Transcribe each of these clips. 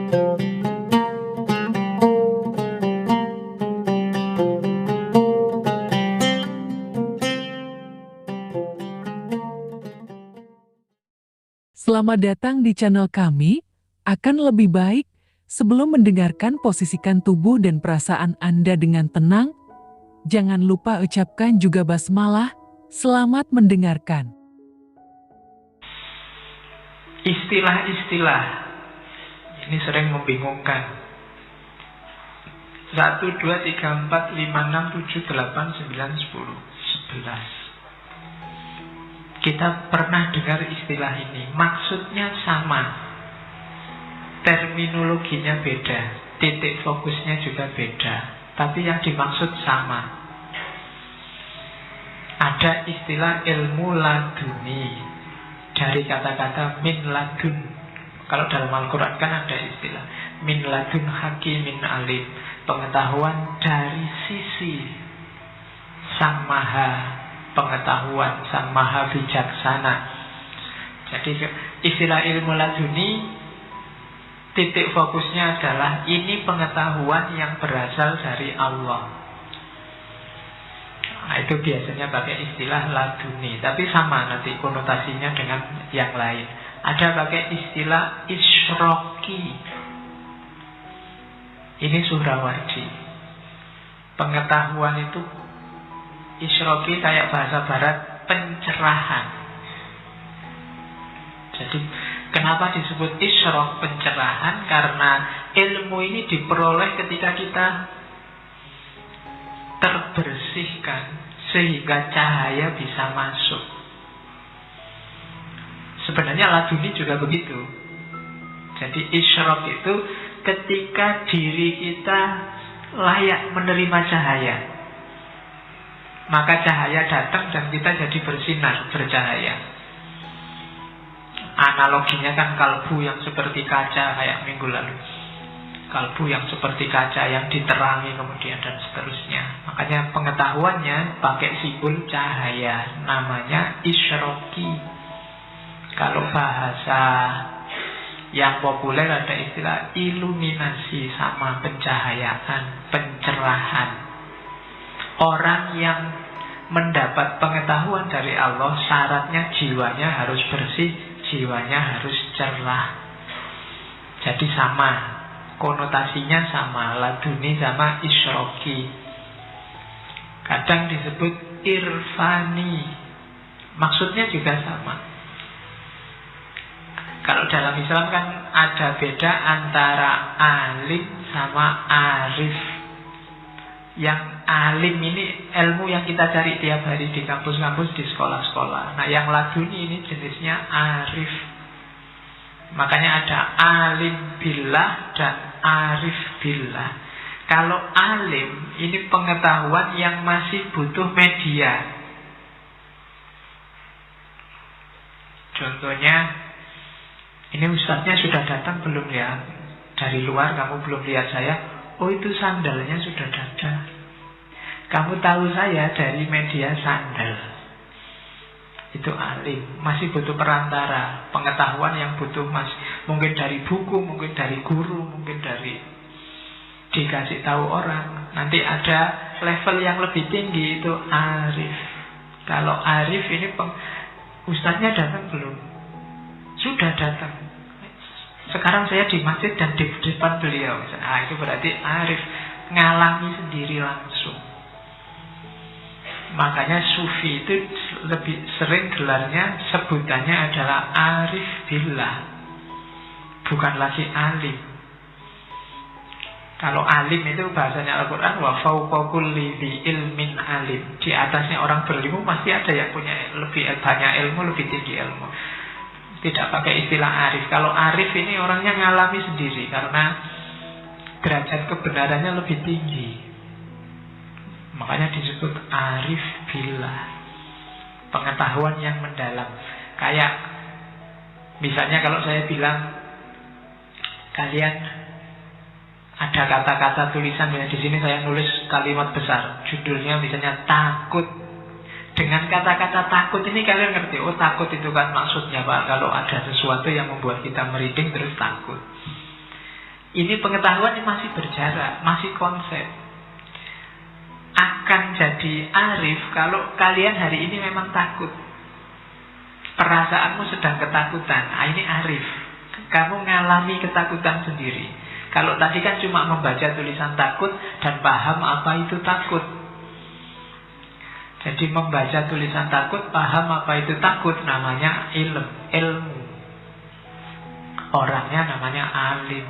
Selamat datang di channel kami. Akan lebih baik sebelum mendengarkan, posisikan tubuh dan perasaan Anda dengan tenang. Jangan lupa ucapkan juga basmalah. Selamat mendengarkan. Istilah-istilah ini sering membingungkan. 1, 2, 3, 4, 5, 6, 7, 8, 9, 10 11. Kita pernah dengar istilah ini. Maksudnya sama, terminologinya beda, titik fokusnya juga beda, tapi yang dimaksud sama. Ada istilah ilmu laduni, dari kata-kata min ladun. Kalau dalam Al-Quran kan ada istilah min ladun hakimin alim, pengetahuan dari sisi Sang Maha Pengetahuan, Sang Maha Bijaksana. Jadi istilah ilmu laduni, titik fokusnya adalah ini pengetahuan yang berasal dari Allah. Nah, itu biasanya pakai istilah laduni, tapi sama nanti konotasinya dengan yang lain. Ada pakai istilah isyraqi. Ini Suhrawardi. Pengetahuan itu isyraqi kayak bahasa barat, pencerahan. Jadi kenapa disebut isyraq, pencerahan? Karena ilmu ini diperoleh ketika kita terbersihkan sehingga cahaya bisa masuk. Sebenarnya laduni juga begitu. Jadi isyraq itu ketika diri kita layak menerima cahaya, maka cahaya datang dan kita jadi bersinar, bercahaya. Analoginya kan kalbu yang seperti kaca kayak minggu lalu. Kalbu yang seperti kaca yang diterangi kemudian dan seterusnya. Makanya pengetahuannya pakai simbol cahaya, namanya isyraqi. Kalau bahasa yang populer ada istilah iluminasi, sama pencahayaan, pencerahan. Orang yang mendapat pengetahuan dari Allah, syaratnya jiwanya harus bersih, jiwanya harus cerah. Jadi sama, konotasinya sama, laduni sama isyraqi. Kadang disebut irfani, maksudnya juga sama. Kalau dalam Islam kan ada beda antara alim sama arif. Yang alim ini ilmu yang kita cari tiap hari di kampus-kampus, di sekolah-sekolah. Nah, yang laduni ini jenisnya arif. Makanya ada alim billah dan arif billah. Kalau alim ini pengetahuan yang masih butuh media. Contohnya, ini ustadznya sudah datang belum ya? Dari luar kamu belum lihat saya. Oh, itu sandalnya sudah datang. Kamu tahu saya dari media sandal. Itu alim. Masih butuh perantara, pengetahuan yang butuh mungkin dari buku, mungkin dari guru, mungkin dari dikasih tahu orang. Nanti ada level yang lebih tinggi, itu arif. Kalau arif ini ustadznya datang belum? Sudah datang. Sekarang saya di masjid dan di depan beliau. Itu berarti arif, ngalami sendiri langsung. Makanya sufi itu lebih sering gelarnya, sebutannya adalah arif billah, bukan lagi alim. Kalau alim itu bahasanya Al-Quran, wa fawqa kulli dzi ilmin alim. Di atasnya orang berilmu pasti ada yang punya lebih banyak ilmu, lebih tinggi ilmu. Tidak pakai istilah arif. Kalau arif ini orangnya ngalami sendiri, karena derajat kebenarannya lebih tinggi. Makanya disebut arif billah, pengetahuan yang mendalam. Kayak misalnya kalau saya bilang, kalian ada kata-kata tulisan ya, di sini saya nulis kalimat besar, judulnya misalnya takut. Dengan kata-kata takut ini kalian ngerti, oh takut itu kan maksudnya Pak, kalau ada sesuatu yang membuat kita merinding terus takut. Ini pengetahuan yang masih berjarak, masih konsep. Akan jadi arif kalau kalian hari ini memang takut. Perasaanmu sedang ketakutan. Ini arif. Kamu ngalami ketakutan sendiri. Kalau tadi kan cuma membaca tulisan takut dan paham apa itu takut. Jadi membaca tulisan takut, paham apa itu takut, namanya ilmu. Orangnya namanya alim.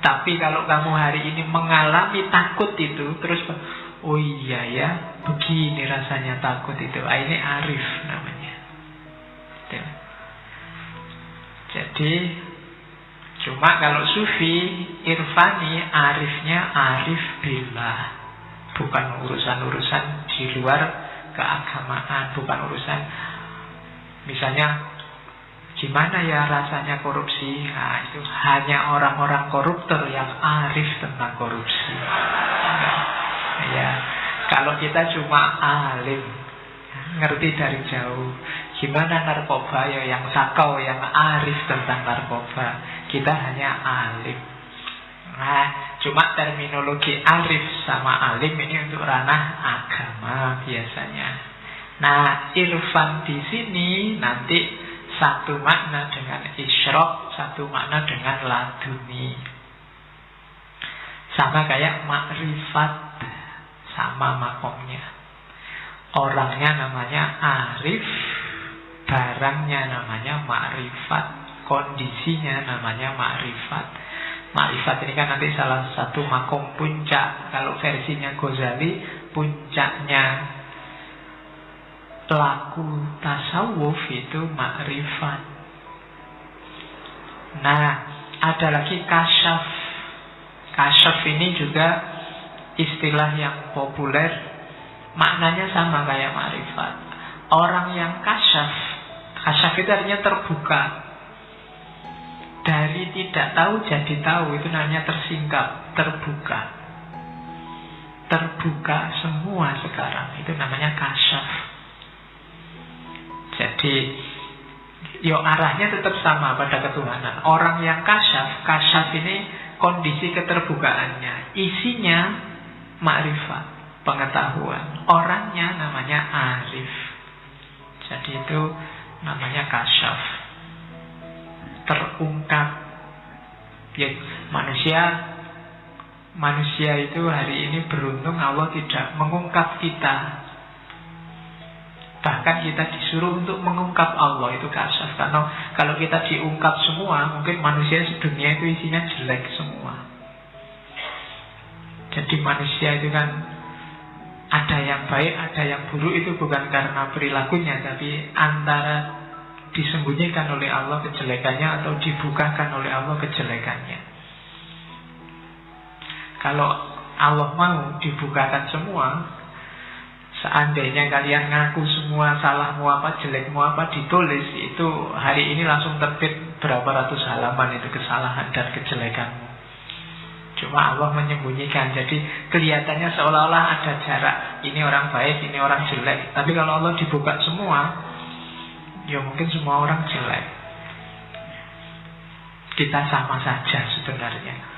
Tapi kalau kamu hari ini mengalami takut itu, terus oh iya ya, begini rasanya takut itu. Ini arif namanya. Jadi cuma kalau sufi, irfani, arifnya arif billah. Bukan urusan-urusan di luar keagamaan. Bukan urusan misalnya gimana ya rasanya korupsi. Nah, itu hanya orang-orang koruptor yang arif tentang korupsi. Ya, kalau kita cuma alim, ngerti dari jauh. Gimana narkoba ya, yang sakau, yang arif tentang narkoba. Kita hanya alim. Nah, cuma terminologi arif sama alim ini untuk ranah agama biasanya. Nah, irfan di sini nanti satu makna dengan isyraq, satu makna dengan laduni. Sama kayak makrifat, sama makomnya. Orangnya namanya arif, barangnya namanya makrifat, kondisinya namanya makrifat. Makrifat ini kan nanti salah satu makom puncak. Kalau versinya Ghazali, puncaknya pelaku tasawuf itu makrifat. Nah, ada lagi kasyaf. Kasyaf ini juga istilah yang populer, maknanya sama kayak makrifat. Orang yang kasyaf, kasyaf itu artinya terbuka. Dari tidak tahu jadi tahu, itu namanya tersingkap, terbuka. Terbuka semua sekarang, itu namanya kasyaf. Jadi arahnya tetap sama pada ketuhanan. Orang yang kasyaf ini kondisi keterbukaannya. Isinya makrifat, pengetahuan. Orangnya namanya arif. Jadi itu namanya kasyaf, terungkap. Ya, manusia itu hari ini beruntung Allah tidak mengungkap kita. Bahkan kita disuruh untuk mengungkap Allah, itu kasyaf. Karena kalau kita diungkap semua, mungkin manusia sedunia itu isinya jelek semua. Jadi manusia itu kan ada yang baik, ada yang buruk. Itu bukan karena perilakunya, tapi antara disembunyikan oleh Allah kejelekannya atau dibukakan oleh Allah kejelekannya. Kalau Allah mau dibukakan semua, seandainya kalian ngaku semua salahmu apa, jelekmu apa, ditulis, itu hari ini langsung terbit berapa ratus halaman itu kesalahan dan kejelekanmu. Cuma Allah menyembunyikan. Jadi kelihatannya seolah-olah ada jarak. Ini orang baik, ini orang jelek. Tapi kalau Allah dibuka semua, ya mungkin semua orang jelek. Kita sama saja sebenarnya.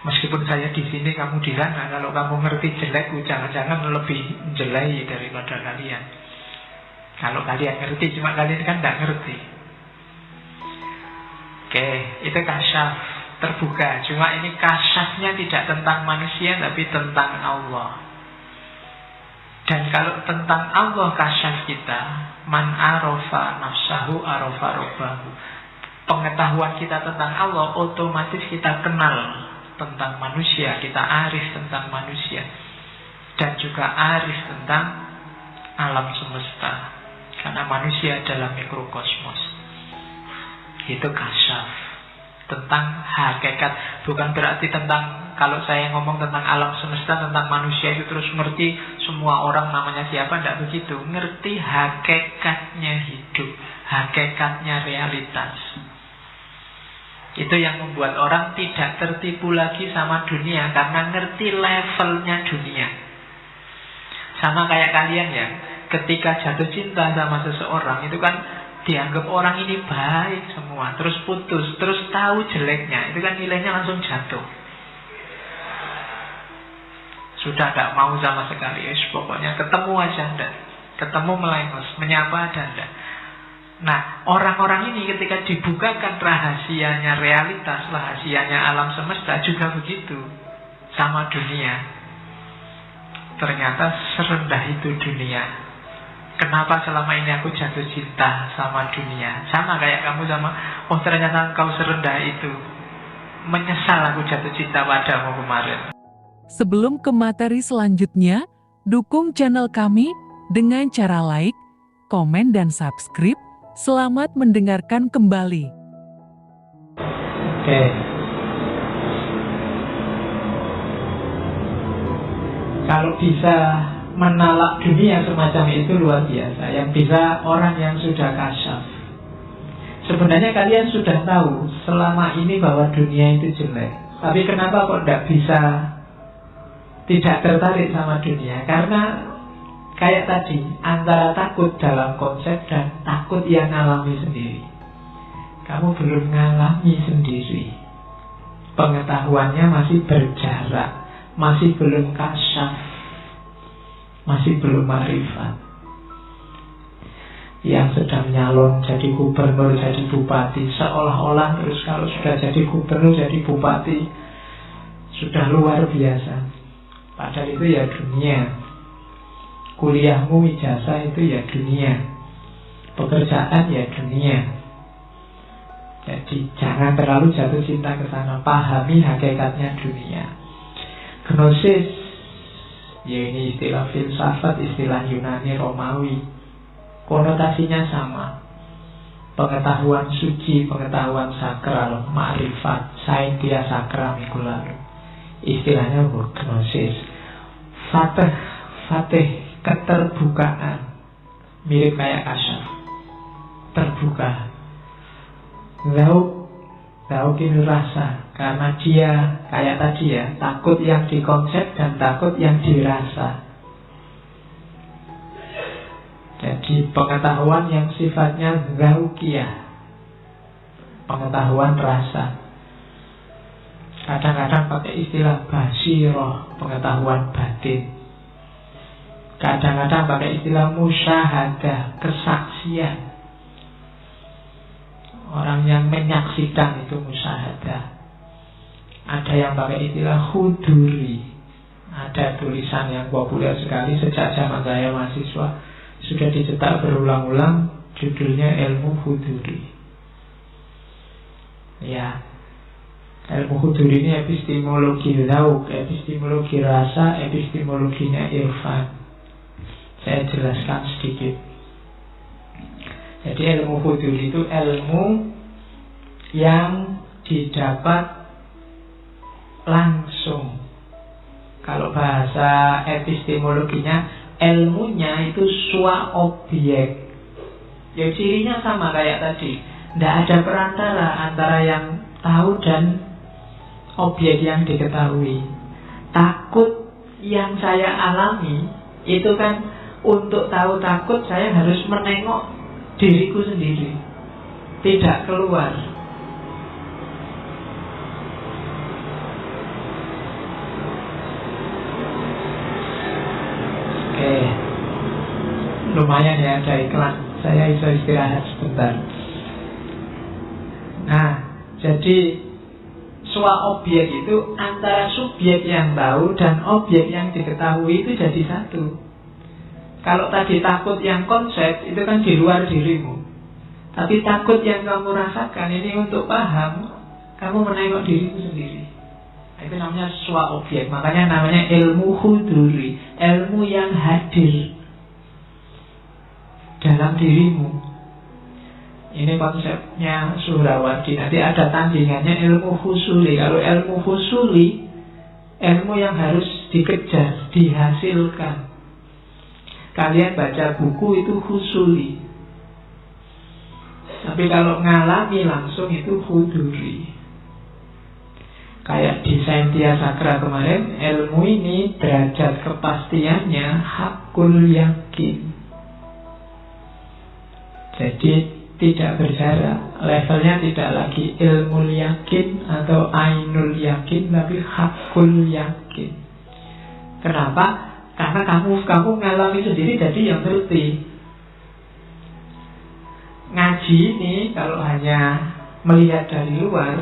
Meskipun saya di sini, kamu di sana. Kalau kamu ngerti jelek, jangan-jangan lebih jelek daripada kalian. Kalau kalian ngerti, cuma kalian kan tidak ngerti. Oke, itu kasyaf, terbuka. Cuma ini kasyafnya tidak tentang manusia, tapi tentang Allah. Dan kalau tentang Allah kasyaf kita, man arofa nafsahu arofa robbahu. Pengetahuan kita tentang Allah, otomatis kita kenal tentang manusia. Kita arif tentang manusia. Dan juga arif tentang alam semesta. Karena manusia adalah mikrokosmos. Itu kasyaf, tentang hakikat. Bukan berarti tentang, kalau saya ngomong tentang alam semesta, tentang manusia itu terus ngerti semua orang namanya siapa. Tidak begitu. Ngerti hakikatnya hidup, hakikatnya realitas. Itu yang membuat orang tidak tertipu lagi sama dunia, karena ngerti levelnya dunia. Sama kayak kalian ya, ketika jatuh cinta sama seseorang, itu kan dianggap orang ini baik semua, terus putus, terus tahu jeleknya, itu kan nilainya langsung jatuh. Sudah tidak mau sama sekali, pokoknya ketemu aja enggak, ketemu melengos, menyapa ada enggak. Nah, orang-orang ini ketika dibukakan rahasianya realitas, rahasianya alam semesta juga begitu sama dunia. Ternyata serendah itu dunia. Kenapa selama ini aku jatuh cinta sama dunia? Sama kayak kamu sama, oh ternyata engkau serendah itu. Menyesal aku jatuh cinta padamu kemarin. Sebelum ke materi selanjutnya, dukung channel kami dengan cara like, komen, dan subscribe. Selamat mendengarkan kembali. Oke. Kalau bisa menalak dunia semacam itu luar biasa. Yang bisa orang yang sudah kasyaf. Sebenarnya kalian sudah tahu selama ini bahwa dunia itu jelek. Tapi kenapa kok tidak tertarik sama dunia? Karena kayak tadi, antara takut dalam konsep dan takut yang alami sendiri. Kamu belum ngalami sendiri. Pengetahuannya masih berjarak, masih belum kasyaf, masih belum ma'rifat. Yang sedang nyalon jadi gubernur, jadi bupati, seolah-olah terus kalau sudah jadi gubernur, jadi bupati, sudah luar biasa. Padahal itu ya dunia. Kuliahmu, ijazah itu ya dunia. Pekerjaan ya dunia. Jadi jangan terlalu jatuh cinta ke sana. Pahami hakikatnya dunia. Gnosis, ya ini istilah filsafat, istilah Yunani, Romawi. Konotasinya sama. Pengetahuan suci, pengetahuan sakral, ma'rifat, saintia sakra minggu lalu. Istilahnya gnosis. Fatih, keterbukaan. Mirip kayak kasyaf. Terbuka. Lauk ini rasa. Karena dia kayak tadi ya, takut yang dikonsep dan takut yang dirasa. Jadi pengetahuan yang sifatnya gaukiyah, pengetahuan rasa. Kadang-kadang pakai istilah basiroh, pengetahuan batin. Kadang-kadang pakai istilah musyahadah, kesaksian. Orang yang menyaksikan itu musyahadah. Ada yang pakai istilah huduri. Ada tulisan yang populer sekali sejak zaman saya mahasiswa, sudah dicetak berulang-ulang, judulnya ilmu huduri. Ya, ilmu huduri ini epistemologi lauk, epistemologi rasa, epistemologinya irfan. Saya jelaskan sedikit. Jadi ilmu huduri itu ilmu yang didapat langsung. Kalau bahasa epistemologinya, ilmunya itu sua objek. Ya cirinya sama kayak tadi. Tidak ada perantara antara yang tahu dan objek yang diketahui. Takut yang saya alami itu kan, untuk tahu takut saya harus menengok diriku sendiri, tidak keluar. Oke, lumayan ya ada iklan. Saya bisa istirahat sebentar. Nah, jadi sua objek itu antara subjek yang tahu dan objek yang diketahui itu jadi satu. Kalau tadi takut yang konsep itu kan di luar dirimu. Tapi takut yang kamu rasakan ini untuk paham, kamu menengok dirimu sendiri. Itu namanya sua objek. Makanya namanya ilmu huduri, ilmu yang hadir dalam dirimu. Ini konsepnya Suhrawardi. Nanti ada tandingannya ilmu husuli. Kalau ilmu husuli, ilmu yang harus dikejar, dihasilkan. Kalian baca buku itu husuli. Tapi kalau ngalami langsung itu huduri. Kayak di saintia sakra kemarin, ilmu ini derajat kepastiannya hakul yakin. Jadi tidak berjarak. Levelnya tidak lagi ilmu yakin atau ainul yakin, tapi hakul yakin. Kenapa? Karena kamu ngalami sendiri, jadi yang ngerti. Ngaji ini kalau hanya melihat dari luar,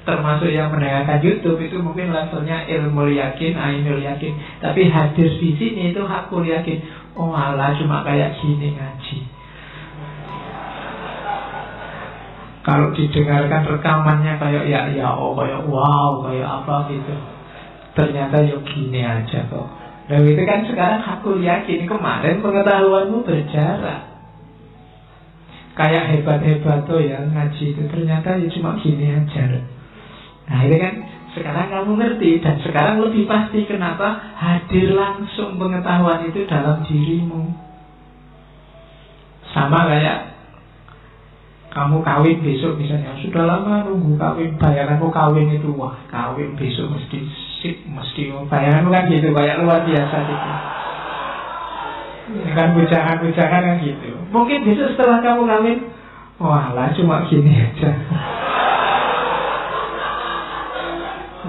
termasuk yang mendengarkan YouTube, itu mungkin levelnya ilmu yakin, ainul yakin. Tapi hadir di sini itu hakul yakin. Oh alah, cuma kayak gini ngaji. Kalau didengarkan rekamannya kayak kayak wow, kayak apa gitu. Ternyata ya gini aja kok. Nah itu kan sekarang hakul yakin. Kemarin pengetahuanmu berjarak. Kayak hebat-hebat tuh ya ngaji itu, ternyata ya cuma gini aja. Nah ini kan sekarang kamu ngerti. Dan sekarang lebih pasti. Kenapa? Hadir langsung pengetahuan itu dalam dirimu. Sama kayak kamu kawin besok misalnya. Sudah lama nunggu kawin. Bayanganmu kawin itu, wah kawin besok mesti sip, mesti. Bayanganmu kan gitu, kayak luar biasa gitu. Ini kan bujangan-bujangan kan gitu. Mungkin besok setelah kamu kawin, wah lah cuma gini aja.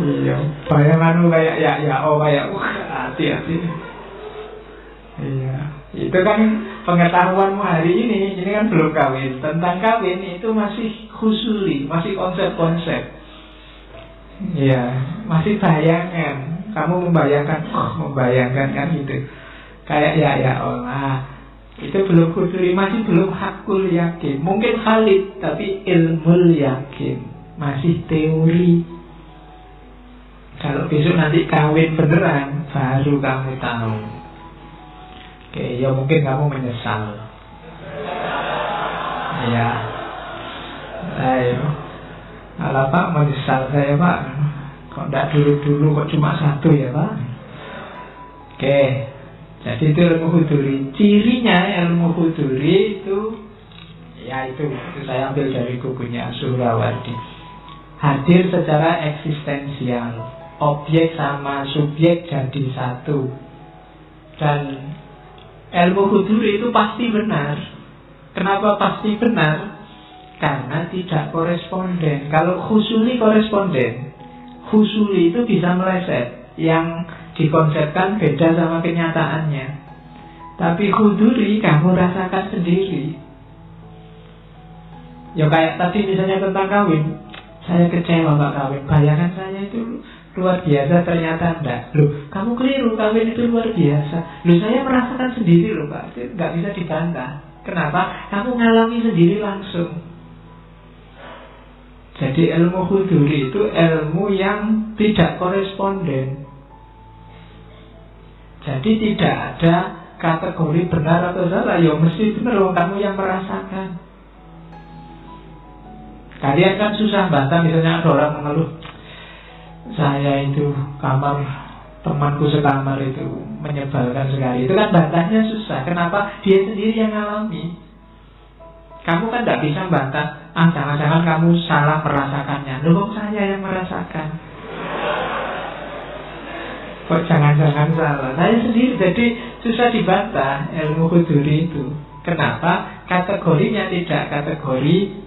Iya, bayanganmu kayak kayak hati-hati. Iya, itu kan pengetahuanmu hari ini kan belum kawin. Tentang kawin itu masih khusuli, masih konsep-konsep. Iya, masih bayangan. Kamu membayangkan kan gitu. Kayak Allah. Itu belum khusuli, masih belum hakul yakin. Mungkin khalid, tapi ilmu yakin. Masih teori. Kalau besok nanti kawin beneran, baru kamu tahu. Oke, ya mungkin kamu menyesal. Ya. Ayo. Kalau Pak menyesal saya Pak. Kok enggak dulu-dulu, kok cuma satu ya Pak? Oke. Jadi itu ilmu huduri. Cirinya ilmu huduri itu, ya itu saya ambil dari bukunya Suhrawardi. Hadir secara eksistensial. Objek sama subjek jadi satu. Dan ilmu huduri itu pasti benar. Kenapa pasti benar? Karena tidak koresponden. Kalau khusuli koresponden. Khusuli itu bisa meleset. Yang dikonsepkan beda sama kenyataannya. Tapi huduri kamu rasakan sendiri. Ya kayak tadi misalnya tentang kawin. Saya kecewa Pak kawin. Bayangan saya itu luar biasa, ternyata enggak. Loh, kamu keliru, kawin itu luar biasa. Loh, saya merasakan sendiri loh Pak. Itu enggak bisa dibantah. Kenapa? Kamu ngalami sendiri langsung. Jadi ilmu huduri itu ilmu yang tidak koresponden. Jadi tidak ada kategori benar atau salah. Ya mesti benar loh, kamu yang merasakan. Kalian kan susah bantah. Misalnya ada orang mengeluh, saya itu kamar temanku sekamar itu menyebalkan sekali. Itu kan bantahnya susah. Kenapa? Dia sendiri yang ngalami. Kamu kan tidak bisa bantah. Jangan-jangan kamu salah merasakannya. Loh, saya yang merasakan. Kok jangan-jangan salah? Saya sendiri. Jadi susah dibantah ilmu huduri itu. Kenapa? Kategorinya tidak kategori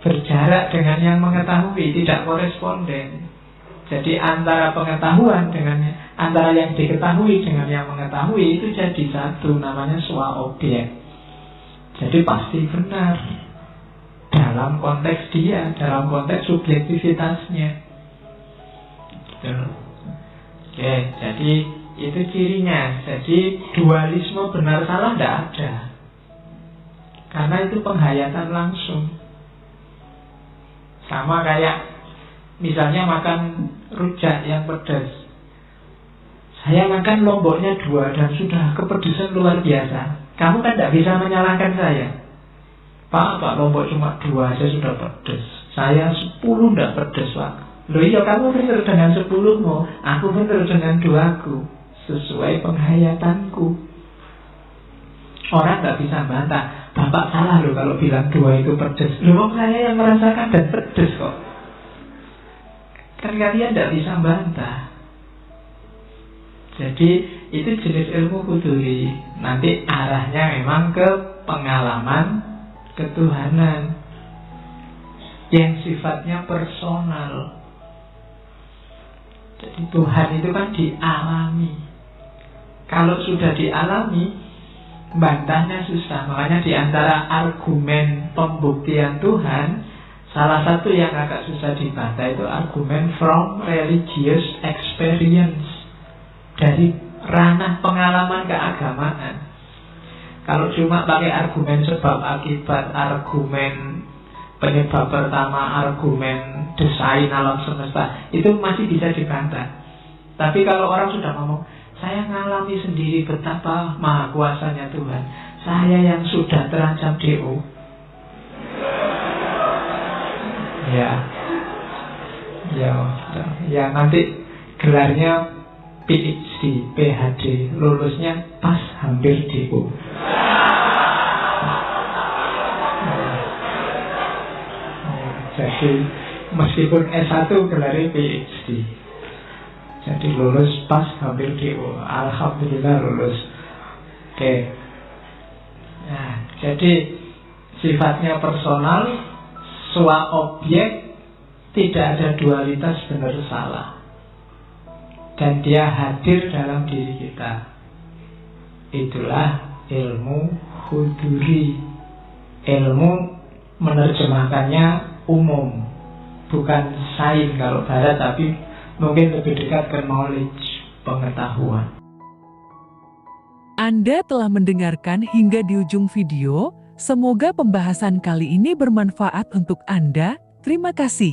berjarak dengan yang mengetahui, tidak koresponden. Jadi antara pengetahuan dengan antara yang diketahui dengan yang mengetahui itu jadi satu, namanya swa objek. Jadi pasti benar dalam konteks dia, dalam konteks subjektivitasnya. Gitu. Oke, jadi itu cirinya. Jadi dualisme benar salah tidak ada. Karena itu penghayatan langsung. Sama kayak misalnya makan rujak yang pedas. Saya makan lomboknya 2 dan sudah kepedesan luar biasa. Kamu kan tidak bisa menyalahkan saya. Pak, lombok cuma 2 aja sudah pedes. Saya 10 tidak pedes Pak. Loh iya, kamu benar dengan 10-mu, aku benar dengan 2-ku. Sesuai penghayatanku. Orang tidak bisa bantah. Bapak salah loh kalau bilang 2 itu pedes. Loh, saya yang merasakan dan pedes kok. Kan kalian tidak bisa bantah. Jadi itu jenis ilmu huduri. Nanti arahnya memang ke pengalaman ketuhanan yang sifatnya personal. Jadi Tuhan itu kan dialami. Kalau sudah dialami, bantahnya susah. Makanya di antara argumen pembuktian Tuhan, salah satu yang agak susah dibantah itu argumen from religious experience, dari ranah pengalaman keagamaan. Kalau cuma pakai argumen sebab akibat, argumen penyebab pertama, argumen desain alam semesta, itu masih bisa dibantah. Tapi kalau orang sudah ngomong, saya ngalami sendiri betapa maha kuasanya Tuhan, saya yang sudah terancam DO, ya nanti gelarnya PhD, PhD, lulusnya pas hampir DO. Jadi meskipun S1 gelarnya PhD, jadi lulus pas hampir DO. Alhamdulillah lulus. Oke. Nah, jadi sifatnya personal, objek, tidak ada dualitas benar salah, dan dia hadir dalam diri kita. Itulah ilmu huduri. Ilmu menerjemahkannya umum, bukan sains kalau barat, tapi mungkin lebih dekat ke knowledge, pengetahuan. Anda telah mendengarkan hingga di ujung video. Semoga pembahasan kali ini bermanfaat untuk Anda. Terima kasih.